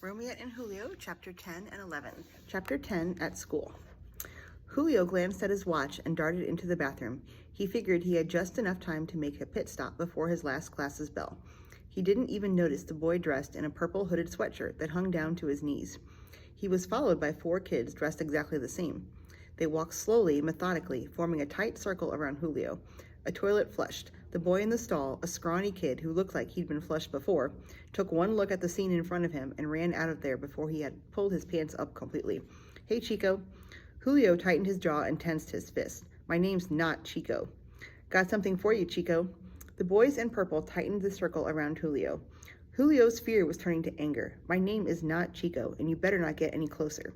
Romiette and Julio, Chapter 10 and 11. Chapter 10, at school. Julio glanced at his watch and darted into the bathroom. He figured he had just enough time to make a pit stop before his last class's bell. He didn't even notice the boy dressed in a purple hooded sweatshirt that hung down to his knees. He was followed by 4 kids dressed exactly the same. They walked slowly, methodically, forming a tight circle around Julio. A toilet flushed. The boy in the stall, a scrawny kid who looked like he'd been flushed before, took one look at the scene in front of him and ran out of there before he had pulled his pants up completely. "Hey, Chico." Julio tightened his jaw and tensed his fist. "My name's not Chico." "Got something for you, Chico." The boys in purple tightened the circle around Julio. Julio's fear was turning to anger. "My name is not Chico, and you better not get any closer."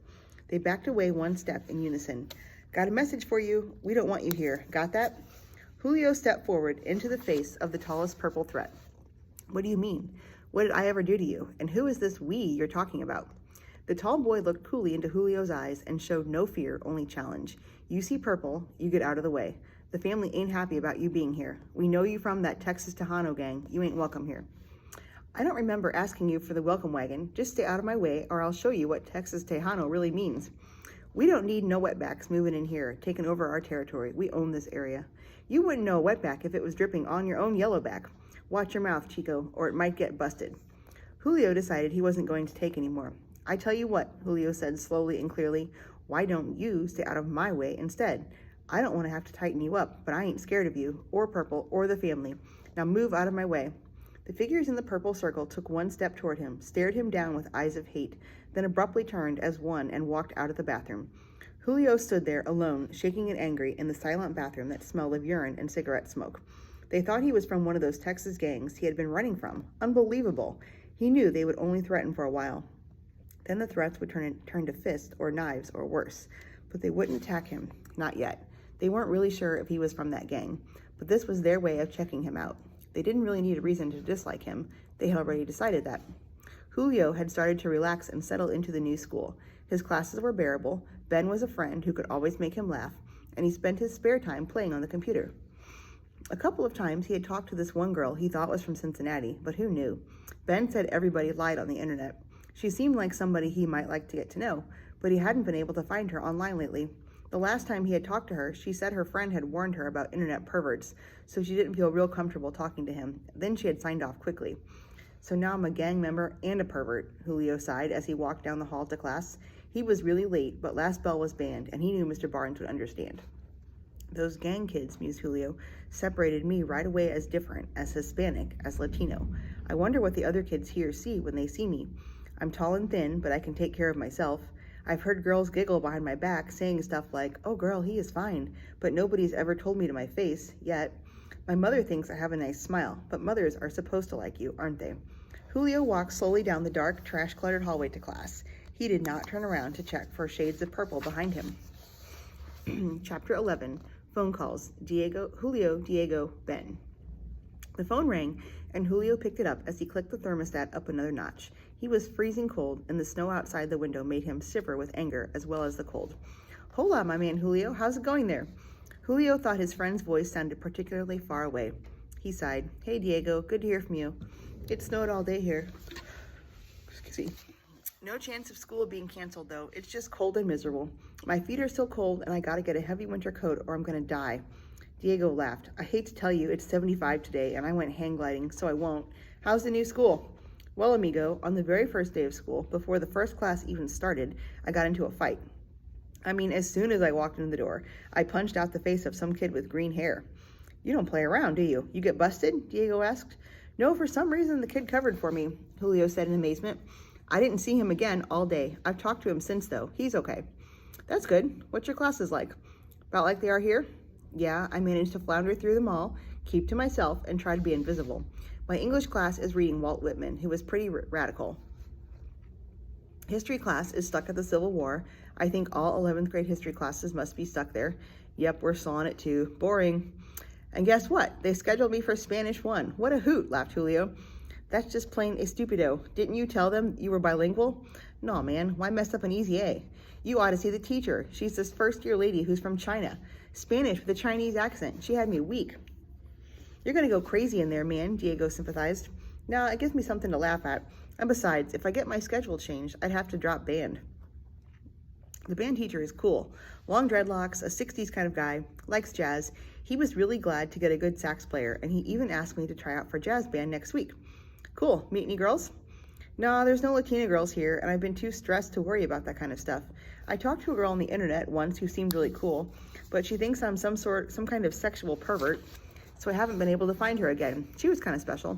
They backed away one step in unison. "Got a message for you. We don't want you here. Got that?" Julio stepped forward into the face of the tallest purple threat. "What do you mean? What did I ever do to you? And who is this we you're talking about?" The tall boy looked coolly into Julio's eyes and showed no fear, only challenge. "You see purple, you get out of the way. The family ain't happy about you being here. We know you from that Texas Tejano gang. You ain't welcome here." "I don't remember asking you for the welcome wagon. Just stay out of my way or I'll show you what Texas Tejano really means. We don't need no wetbacks moving in here, taking over our territory. We own this area. You wouldn't know a wetback if it was dripping on your own yellowback. Watch your mouth, Chico, or it might get busted." Julio decided he wasn't going to take any more. "I tell you what," Julio said slowly and clearly, "why don't you stay out of my way instead? I don't want to have to tighten you up, but I ain't scared of you, or purple, or the family. Now move out of my way." The figures in the purple circle took one step toward him, stared him down with eyes of hate, then abruptly turned as one and walked out of the bathroom. Julio stood there alone, shaking and angry in the silent bathroom that smelled of urine and cigarette smoke. They thought he was from one of those Texas gangs he had been running from. Unbelievable. He knew they would only threaten for a while. Then the threats would turn to fists or knives or worse. But they wouldn't attack him. Not yet. They weren't really sure if he was from that gang. But this was their way of checking him out. They didn't really need a reason to dislike him. They had already decided that. Julio had started to relax and settle into the new school. His classes were bearable, Ben was a friend who could always make him laugh, and he spent his spare time playing on the computer. A couple of times he had talked to this one girl he thought was from Cincinnati, but who knew? Ben said everybody lied on the internet. She seemed like somebody he might like to get to know, but he hadn't been able to find her online lately. The last time he had talked to her, she said her friend had warned her about internet perverts, so she didn't feel real comfortable talking to him. Then she had signed off quickly. "So now I'm a gang member and a pervert," Julio sighed as he walked down the hall to class. He was really late, but last bell was banned, and he knew Mr. Barnes would understand. "Those gang kids," mused Julio, "separated me right away as different, as Hispanic, as Latino. I wonder what the other kids here see when they see me. I'm tall and thin, but I can take care of myself. I've heard girls giggle behind my back, saying stuff like, 'Oh girl, he is fine,' but nobody's ever told me to my face, yet. My mother thinks I have a nice smile, but mothers are supposed to like you, aren't they?" Julio walked slowly down the dark, trash-cluttered hallway to class. He did not turn around to check for shades of purple behind him. Chapter 11, Phone Calls, Julio, Diego, Ben. The phone rang, and Julio picked it up as he clicked the thermostat up another notch. He was freezing cold, and the snow outside the window made him shiver with anger as well as the cold. "Hola, my man Julio, how's it going there?" Julio thought his friend's voice sounded particularly far away. He sighed. "Hey, Diego, good to hear from you. It snowed all day here." Excuse me. "No chance of school being canceled, though. It's just cold and miserable. My feet are still cold, and I gotta get a heavy winter coat or I'm gonna die." Diego laughed. "I hate to tell you, it's 75 today, and I went hang gliding, so I won't. How's the new school?" "Well, amigo, on the very first day of school, before the first class even started, I got into a fight. I mean, as soon as I walked in the door, I punched out the face of some kid with green hair." "You don't play around, do you? You get busted?" Diego asked. "No, for some reason the kid covered for me," Julio said in amazement. "I didn't see him again all day. I've talked to him since, though. He's okay." "That's good. What's your classes like?" "About like they are here?" "Yeah, I managed to flounder through them all, keep to myself, and try to be invisible. My English class is reading Walt Whitman, who was pretty radical. History class is stuck at the Civil War. I think all 11th grade history classes must be stuck there. Yep, we're sawing it too. Boring. And guess what? They scheduled me for Spanish 1. What a hoot," laughed Julio. "That's just plain estupido. Didn't you tell them you were bilingual?" "No, man, why mess up an easy A? You ought to see the teacher. She's this first-year lady who's from China. Spanish with a Chinese accent. She had me weak." "You're going to go crazy in there, man," Diego sympathized. "No, it gives me something to laugh at. And besides, if I get my schedule changed, I'd have to drop band. The band teacher is cool. Long dreadlocks, a 60s kind of guy, likes jazz. He was really glad to get a good sax player, and he even asked me to try out for jazz band next week. Cool. Meet any girls? No, there's no Latina girls here, and I've been too stressed to worry about that kind of stuff. I talked to a girl on the internet once who seemed really cool, but she thinks I'm some kind of sexual pervert, so I haven't been able to find her again. She was kind of special.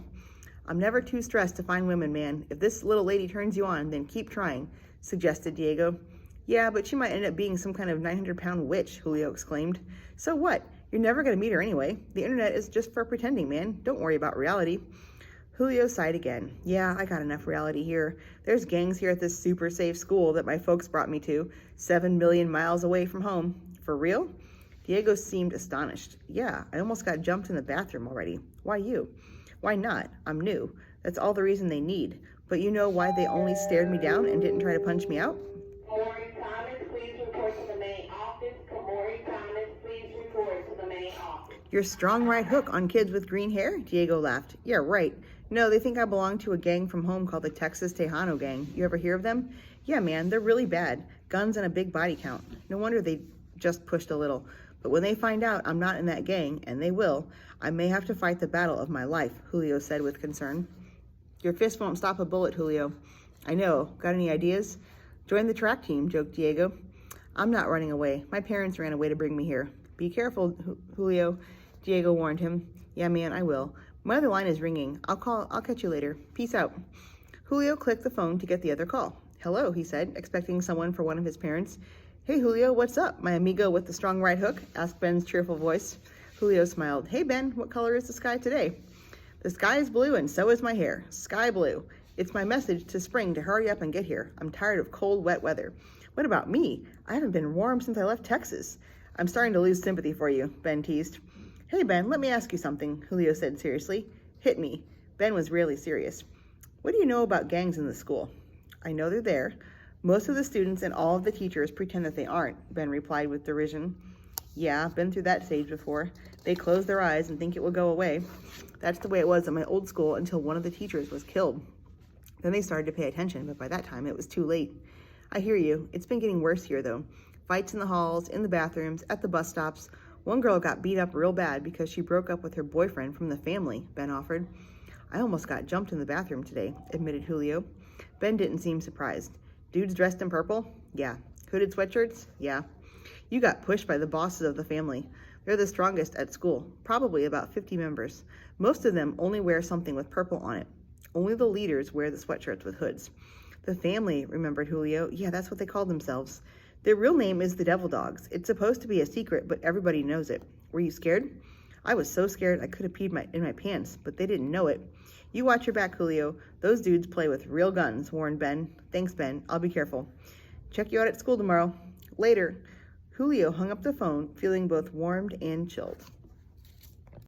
I'm never too stressed to find women, man. If this little lady turns you on, then keep trying, suggested Diego. Yeah, but she might end up being some kind of 900-pound witch, Julio exclaimed. So what? You're never going to meet her anyway. The internet is just for pretending, man. Don't worry about reality. Julio sighed again. Yeah, I got enough reality here. There's gangs here at this super safe school that my folks brought me to, 7 million miles away from home. For real? Diego seemed astonished. Yeah, I almost got jumped in the bathroom already. Why you? Why not? I'm new. That's all the reason they need. But you know why they only stared me down and didn't try to punch me out? Kamori Thomas, please report to the main office. Kamori Thomas, please report to the main office. Your strong right hook on kids with green hair? Diego laughed. Yeah, right. No, they think I belong to a gang from home called the Texas Tejano Gang. You ever hear of them? Yeah, man, they're really bad. Guns and a big body count. No wonder they just pushed a little. But when they find out I'm not in that gang, and they will, I may have to fight the battle of my life, Julio said with concern. Your fist won't stop a bullet, Julio. I know. Got any ideas? Join the track team, joked Diego. I'm not running away. My parents ran away to bring me here. Be careful, Julio, Diego warned him. Yeah, man, I will. My other line is ringing. I'll catch you later. Peace out. Julio clicked the phone to get the other call. Hello, he said, expecting someone for one of his parents. Hey, Julio, what's up, my amigo with the strong right hook? Asked Ben's cheerful voice. Julio smiled. Hey, Ben, what color is the sky today? The sky is blue and so is my hair. Sky blue. It's my message to spring to hurry up and get here. I'm tired of cold, wet weather. What about me? I haven't been warm since I left Texas. I'm starting to lose sympathy for you, Ben teased. Hey, Ben, let me ask you something, Julio said seriously. Hit me. Ben was really serious. What do you know about gangs in the school? I know they're there. Most of the students and all of the teachers pretend that they aren't, Ben replied with derision. Yeah, been through that stage before. They close their eyes and think it will go away. That's the way it was at my old school until one of the teachers was killed. Then they started to pay attention, but by that time it was too late. I hear you. It's been getting worse here, though. Fights in the halls, in the bathrooms, at the bus stops. One girl got beat up real bad because she broke up with her boyfriend from the family, Ben offered. I almost got jumped in the bathroom today, admitted Julio. Ben didn't seem surprised. Dudes dressed in purple? Yeah. Hooded sweatshirts? Yeah. You got pushed by the bosses of the family. They're the strongest at school, probably about 50 members. Most of them only wear something with purple on it. Only the leaders wear the sweatshirts with hoods. The family, remembered Julio. Yeah, that's what they call themselves. Their real name is the Devil Dogs. It's supposed to be a secret, but everybody knows it. Were you scared? I was so scared I could have peed in my pants, but they didn't know it. You watch your back, Julio. Those dudes play with real guns, warned Ben. Thanks, Ben. I'll be careful. Check you out at school tomorrow. Later. Julio hung up the phone, feeling both warmed and chilled.